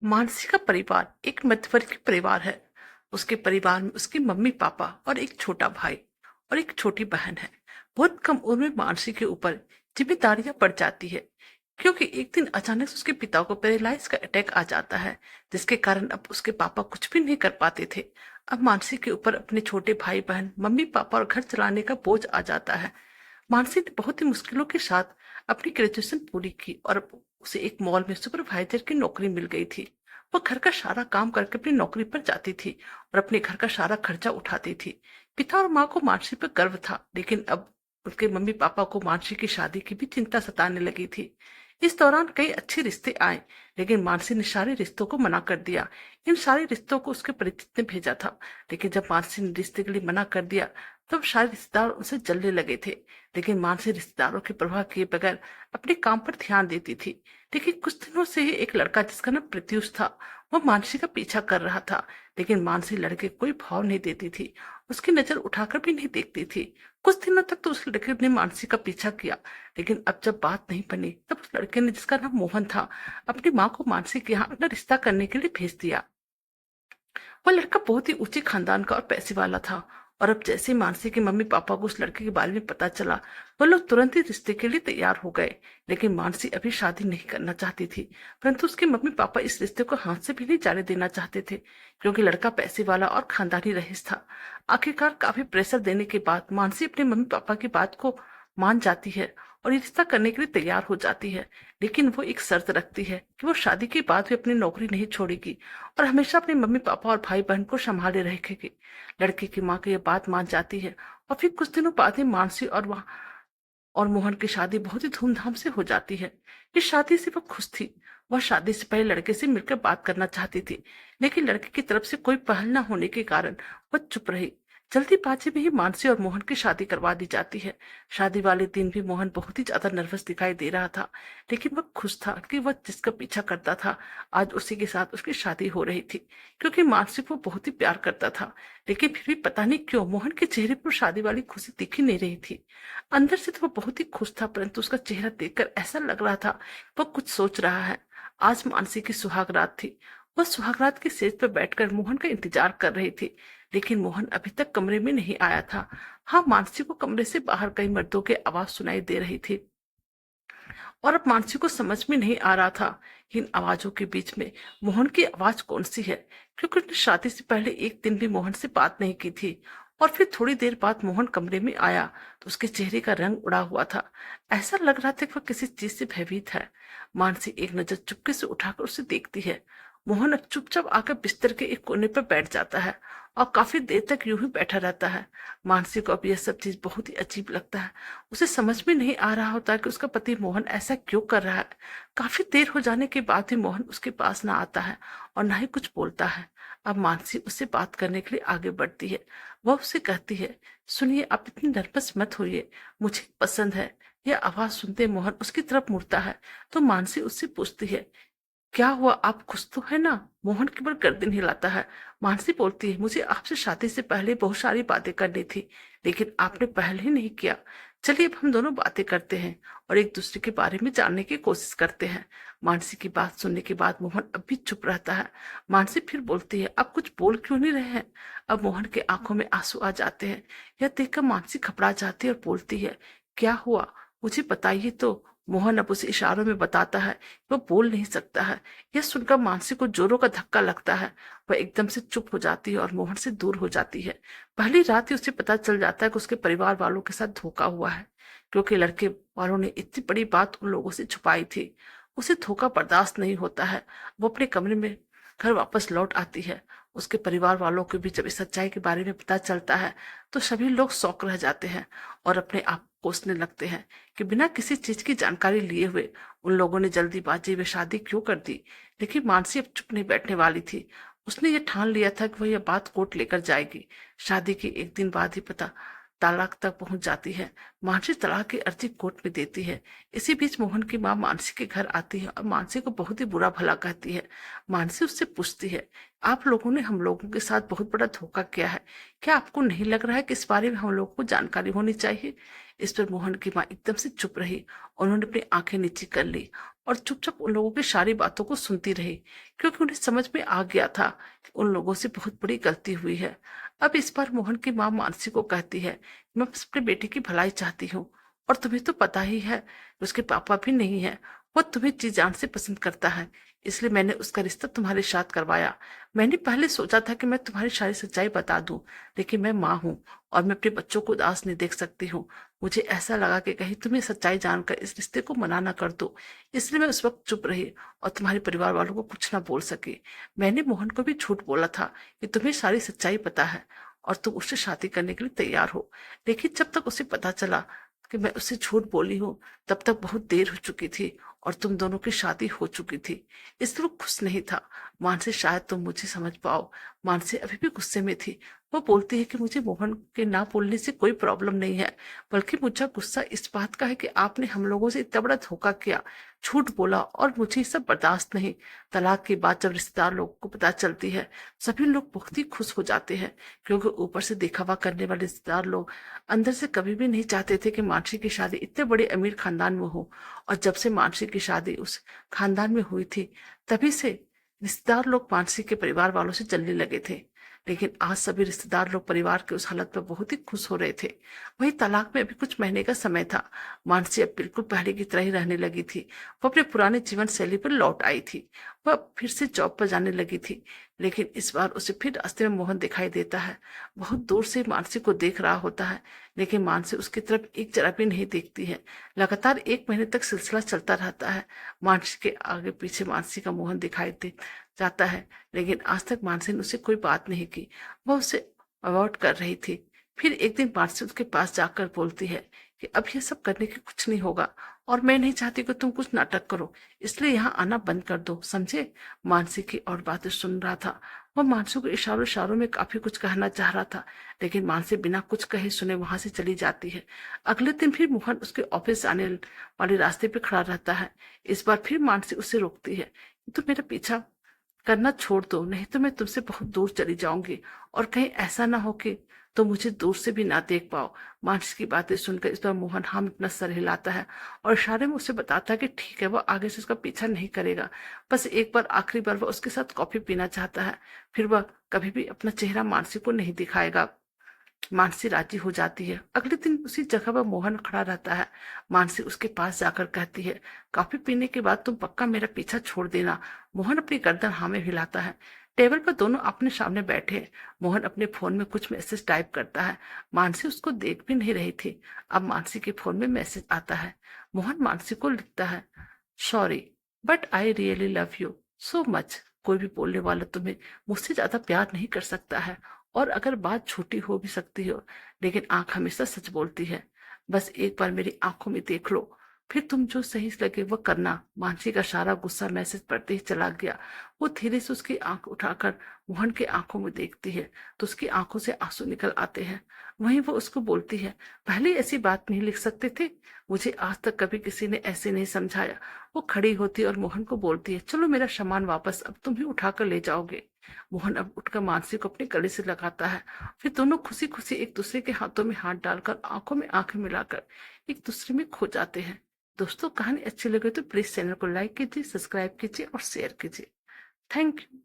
मानसी का परिवार एक मध्यवर्गीय परिवार है। उसके परिवार में उसकी मम्मी पापा और एक छोटा भाई और एक छोटी बहन है। बहुत कम उम्र में मानसी के ऊपर जिम्मेदारियां पड़ जाती है, क्योंकि एक दिन अचानक से उसके पिता को पैरालाइज का अटैक आ जाता है, जिसके कारण अब उसके पापा कुछ भी नहीं कर पाते थे। अब मानसी के ऊपर अपने छोटे भाई बहन, मम्मी पापा और घर चलाने का बोझ आ जाता है। मानसी ने बहुत ही मुश्किलों के साथ अपनी ग्रेजुएशन पूरी की और अब उसे एक मॉल में सुपरवाइजर की नौकरी मिल गई थी। वो घर का सारा काम करके अपनी नौकरी पर जाती थी और अपने घर का सारा खर्चा उठाती थी। पिता और माँ को मानसी पर गर्व था, लेकिन अब उसके मम्मी पापा को मानसी की शादी की भी चिंता सताने लगी थी। इस दौरान कई अच्छे रिश्ते आए, लेकिन मानसी ने सारे रिश्तों को मना कर दिया। इन सारे रिश्तों को उसके परिचित ने भेजा था, लेकिन जब मानसी ने रिश्ते के लिए मना कर दिया, तब सारे रिश्तेदार उनसे जलने लगे थे। लेकिन मानसी रिश्तेदारों की परवाह किए बगैर अपने काम पर ध्यान देती थी। लेकिन कुछ दिनों से ही एक लड़का जिसका नाम प्रत्युष था, वो मानसी का पीछा कर रहा था। लेकिन मानसी लड़के को कोई भाव नहीं देती थी, उसकी नजर उठाकर भी नहीं देखती थी। कुछ दिनों तक तो उस लड़के ने मानसी का पीछा किया, लेकिन अब जब बात नहीं बनी, तब उस लड़के ने, जिसका नाम मोहन था, अपनी माँ को मानसी के यहाँ अपना रिश्ता करने के लिए भेज दिया। वो लड़का बहुत ही ऊंचे खानदान का और पैसे वाला था, और अब जैसे ही मानसी के मम्मी पापा को उस लड़के के बारे में पता चला, वो लोग तुरंत ही रिश्ते के लिए तैयार हो गए। लेकिन मानसी अभी शादी नहीं करना चाहती थी, परंतु उसके मम्मी पापा इस रिश्ते को हाथ से भी नहीं जाने देना चाहते थे, क्योंकि लड़का पैसे वाला और खानदानी रईस था। आखिरकार काफी प्रेशर देने के बाद मानसी अपने मम्मी पापा की बात को मान जाती है और ये रिश्ता करने के लिए तैयार हो जाती है। लेकिन वो एक शर्त रखती है कि वो शादी के बाद भी अपनी नौकरी नहीं छोड़ेगी और हमेशा अपने मम्मी पापा और भाई बहन को संभाले रहेगी। लड़के की माँ की यह बात मान जाती है और फिर कुछ दिनों बाद ही मानसी और मोहन की शादी बहुत ही धूमधाम से हो जाती है। इस शादी से वह खुश थी। वह शादी से पहले लड़के से मिलकर बात करना चाहती थी, लेकिन लड़के की तरफ से कोई पहल न होने के कारण वह चुप रही। जल्दीबाजी में ही मानसी और मोहन की शादी करवा दी जाती है। शादी वाले दिन भी मोहन बहुत ही ज्यादा नर्वस दिखाई दे रहा था, लेकिन वह खुश था कि वह जिसका पीछा करता था, आज उसी के साथ उसकी शादी हो रही थी, क्योंकि मानसी को बहुत ही प्यार करता था। लेकिन फिर भी पता नहीं क्यों मोहन के चेहरे पर शादी वाली खुशी दिख ही नहीं रही थी। अंदर से तो वह बहुत ही खुश था, परंतु उसका चेहरा देखकर ऐसा लग रहा था वह कुछ सोच रहा है। आज मानसी की सुहाग रात थी। वह सुहाग रात की सेज पर बैठकर मोहन का इंतजार कर रही थी, लेकिन मोहन अभी तक कमरे में नहीं आया था। हाँ, मानसी को कमरे से बाहर कई मर्दों की आवाज सुनाई दे रही थी, और अब मानसी को समझ में नहीं आ रहा था कि इन आवाजों के बीच में मोहन की आवाज कौन सी है, क्योंकि उसने शादी से पहले एक दिन भी मोहन से बात नहीं की थी। और फिर थोड़ी देर बाद मोहन कमरे में आया तो उसके चेहरे का रंग उड़ा हुआ था। ऐसा लग रहा था कि वह किसी चीज से भयभीत है। मानसी एक नजर चुपके से उठाकर उसे देखती है। मोहन अब चुपचाप आकर बिस्तर के एक कोने पर बैठ जाता है और काफी देर तक यूं ही बैठा रहता है। मानसी को अब यह सब चीज बहुत ही अजीब लगता है। उसे समझ में नहीं आ रहा होता कि उसका पति मोहन ऐसा क्यों कर रहा है। काफी देर हो जाने के बाद भी मोहन उसके पास ना आता है और ना ही कुछ बोलता है। अब मानसी उससे बात करने के लिए आगे बढ़ती है। वह उसे कहती है, सुनिए, आप इतनी नर्वस मत होइए, मुझे पसंद है। यह आवाज सुनते मोहन उसकी तरफ मुड़ता है, तो मानसी उससे पूछती है, क्या हुआ, आप खुश तो है ना? मोहन केवल गर्दन हिलाता है। मानसी बोलती है, मुझे आपसे शादी से पहले बहुत सारी बातें करनी थी, लेकिन आपने पहल ही नहीं किया। चलिए अब हम दोनों बातें करते हैं और एक दूसरे के बारे में जानने की कोशिश करते हैं। मानसी की बात सुनने के बाद मोहन अब भी चुप रहता है। मानसी फिर बोलती है, आप कुछ बोल क्यों नहीं रहे हैं? अब मोहन के आंखों में आंसू आ जाते हैं। यह देखकर मानसी घबरा जाती है और बोलती है, क्या हुआ, मुझे बताइए तो। मोहन अब उसे इशारों में बताता है, वो बोल नहीं सकता है। यह सुनकर मानसी को जोरों का धक्का लगता है। वह एकदम से चुप हो जाती है और मोहन से दूर हो जाती है। पहली रात ही उसे पता चल जाता है कि उसके परिवार वालों के साथ धोखा हुआ है, क्योंकि लड़के वालों ने इतनी बड़ी बात उन लोगों से छुपाई थी। उसे धोखा बर्दाश्त नहीं होता है। वो अपने कमरे में घर वापस लौट आती है। उसके परिवार वालों को भी जब इस सच्चाई के बारे में पता चलता है, तो सभी लोग शौक रह जाते हैं और अपने आप कोसने लगते हैं कि बिना किसी चीज की जानकारी लिए हुए उन लोगों ने जल्दीबाजी में शादी क्यों कर दी। लेकिन मानसी अब चुप नहीं बैठने वाली थी। उसने ये ठान लिया था कि वह यह बात कोर्ट लेकर जाएगी। शादी के एक दिन बाद ही पता तलाक तक पहुंच जाती है। मानसी तलाक की अर्जी कोर्ट में देती है। इसी बीच मोहन की माँ मानसी के घर आती है और मानसी को बहुत ही बुरा भला कहती है। मानसी उससे पूछती है, आप लोगों ने हम लोगों के साथ बहुत बड़ा धोखा किया है, क्या आपको नहीं लग रहा है कि इस बारे में हम लोगों को जानकारी होनी चाहिए? इस पर मोहन की माँ एकदम से चुप रही। उन्होंने अपनी आंखें नीची कर ली और चुपचाप उन लोगों की सारी बातों को सुनती रही, क्योंकि उन्हें समझ में आ गया था कि उन लोगों से बहुत बड़ी गलती हुई है। अब इस बार मोहन की माँ मानसी को कहती है, मैं बस अपने बेटे की भलाई चाहती हूँ, और तुम्हें तो पता ही है उसके पापा भी नहीं है। वो तुम्हें जी जान से पसंद करता है, इसलिए मैंने उसका रिश्ता तुम्हारे साथ करवाया। मैंने पहले सोचा था कि मैं तुम्हारी सारी सच्चाई बता दूं, लेकिन मैं माँ हूँ और मैं अपने बच्चों को उदास नहीं देख सकती हूँ। मुझे ऐसा लगा कि कहीं तुम्हें सच्चाई जानकर इस रिश्ते को मना न कर दो, इसलिए मैं उस वक्त चुप रही और तुम्हारे परिवार वालों को कुछ ना बोल सकी। मैंने मोहन को भी झूठ बोला था कि तुम्हें सारी सच्चाई पता है और तुम उससे शादी करने के लिए तैयार हो, लेकिन जब तक उसे पता चला कि मैं उससे झूठ बोली हूँ, तब तक बहुत देर हो चुकी थी और तुम दोनों की शादी हो चुकी थी। इसलिए वो खुश नहीं था। मानसी, शायद तुम मुझे समझ पाओ। मानसी अभी भी गुस्से में थी। वो बोलती है कि मुझे मोहन के ना बोलने से कोई प्रॉब्लम नहीं है, बल्कि मुझे गुस्सा इस बात का है कि आपने हम लोगों से इतना बड़ा धोखा किया, झूठ बोला, और मुझे ये सब बर्दाश्त नहीं। तलाक की बात जब रिश्तेदार लोगों को पता चलती है, सभी लोग बहुत ही खुश हो जाते हैं, क्योंकि ऊपर से दिखावा करने वाले रिश्तेदार लोग अंदर से कभी भी नहीं चाहते थे कि मानसी की शादी इतने बड़े अमीर खानदान में हो। और जब से मानसी की शादी उस खानदान में हुई थी, तभी से रिश्तेदार लोग मानसी के परिवार वालों से जलने लगे थे। लेकिन आज सभी रिश्तेदार लोग परिवार के उस हालत पर बहुत ही खुश हो रहे थे। वही तलाक में अभी कुछ महीने का समय था। मानसी अब बिल्कुल पहले की तरह ही रहने लगी थी। वो अपने पुराने जीवन शैली पर लौट आई थी। वह फिर से जॉब पर जाने लगी थी, लेकिन इस बार उसे फिर रास्ते में मोहन दिखाई देता है। बहुत दूर से मानसी को देख रहा होता है, लेकिन मानसी उसकी तरफ एक जरा भी नहीं देखती है। लगातार 1 महीने तक सिलसिला चलता रहता है। मानसी के आगे पीछे मानसी का मोहन दिखाई दे जाता है, लेकिन आज तक मानसी ने उससे कोई बात नहीं की। वह उसे अवॉइड कर रही थी। फिर एक दिन मानसी उसके पास जाकर बोलती है कि अब ये सब करने के कुछ नहीं होगा, और मैं नहीं चाहती कि तुम कुछ नाटक करो, इसलिए यहाँ आना बंद कर दो, समझे? मानसी की और बातें सुन रहा था। वह मानसी को इशारों इशारों में काफी कुछ कहना चाह रहा था, लेकिन मानसी बिना कुछ कहे सुने वहां से चली जाती है। अगले दिन फिर मोहन उसके ऑफिस आने वाले रास्ते पे खड़ा रहता है। इस बार फिर मानसी उसे रोकती है, तो मेरा पीछा करना छोड़ दो, नहीं तो मैं तुमसे बहुत दूर चली जाऊंगी, और कहीं ऐसा ना हो कि तुम मुझे दूर से भी ना देख पाओ। मानसी की बातें सुनकर इस बार मोहन हम अपना सर हिलाता है और इशारे में उसे बताता है कि ठीक है, वो आगे से उसका पीछा नहीं करेगा। बस एक बार, आखिरी बार, वह उसके साथ कॉफी पीना चाहता है। फिर वह कभी भी अपना चेहरा मानसी को नहीं दिखाएगा। मानसी राजी हो जाती है। अगले दिन उसी जगह पर मोहन खड़ा रहता है। मानसी उसके पास जाकर कहती है, कॉफी पीने के बाद तुम पक्का मेरा पीछा छोड़ देना। मोहन अपनी गर्दन हाँ में हिलाता है। टेबल पर दोनों अपने सामने बैठे हैं। मोहन अपने फोन में कुछ मैसेज टाइप करता है। मानसी उसको देख भी नहीं रही थी। अब मानसी के फोन में मैसेज आता है। मोहन मानसी को लिखता है, sorry but I really love you so much. कोई भी बोलने वाला तुम्हें मुझसे ज्यादा प्यार नहीं कर सकता है, और अगर बात छोटी हो भी सकती हो, लेकिन आंख हमेशा सच बोलती है। बस एक बार मेरी आंखों में देख लो, फिर तुम जो सही लगे वो करना। मानसी का सारा गुस्सा मैसेज पढ़ते ही चला गया। वो धीरे से उसकी आंख उठाकर मोहन की आंखों में देखती है, तो उसकी आंखों से आंसू निकल आते हैं। वहीं वो उसको बोलती है, पहले ऐसी बात नहीं लिख सकते थे, मुझे आज तक कभी किसी ने ऐसे नहीं समझाया। वो खड़ी होती और मोहन को बोलती है, चलो मेरा सामान वापस, अब तुम ही उठाकर ले जाओगे। मोहन अब उठकर मानसी को अपने गले से लगाता है। फिर दोनों खुशी खुशी एक दूसरे के हाथों में हाथ डालकर, आंखों में आंखें मिलाकर एक दूसरे में खो जाते हैं। दोस्तों, कहानी अच्छी लगे तो प्लीज चैनल को लाइक कीजिए, सब्सक्राइब कीजिए और शेयर कीजिए। Thank you.